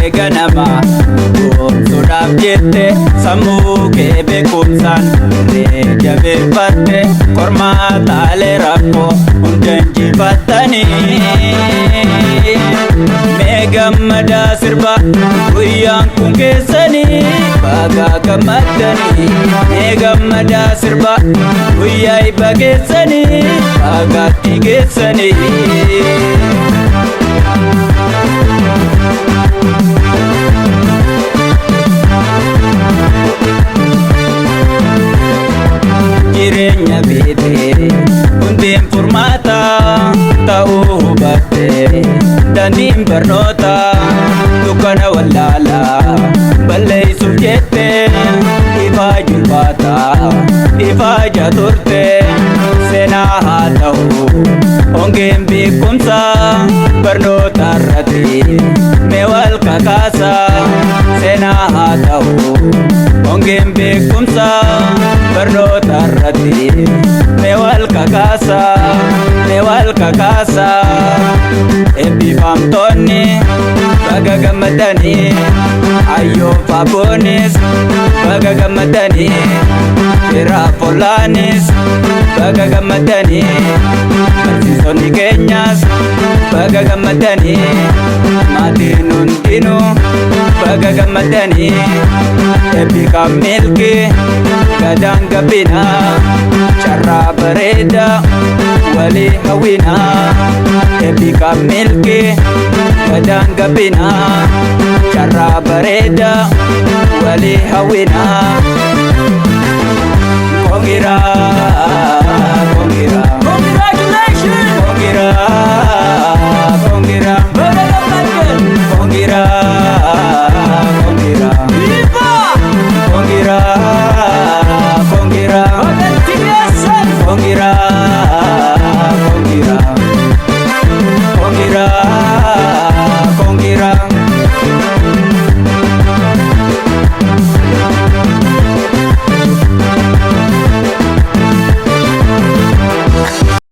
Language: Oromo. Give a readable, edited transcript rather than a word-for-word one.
ganama sudah jette samu ke bekumsan jabeeffatte korma taale rakko hundanji battani mee gammada sirba guyyaan kun keessani baga gammaddani mee gammada sirba guyyaa ibba keessani bagaatti geessani jirenya bete undin furmata ta'uu hubatte dandiin barnoota dukkana wallala balleessuuf jette ifaa jilbaata ifaa jaturte seenaa haa ta'u hongeen beekumsa barnoota irratti mee wal kakaasa seenaa haa ta'u hongeen beekumsa barnoota irratti mee wal kakaasa eebbifamtoonni baga gammadanii ayyoof abboonis baga gammadanii firaaf ollaanis baga gammadanii barsiisonni keenyas baga gammadanii maatiin hundinuu baga gammadanii eebbikaaf milkii gadaan gabbina carraa bareeda walii hawwina eebbikaaf milkii gadaan gabbina carraa bareeda walii hawwina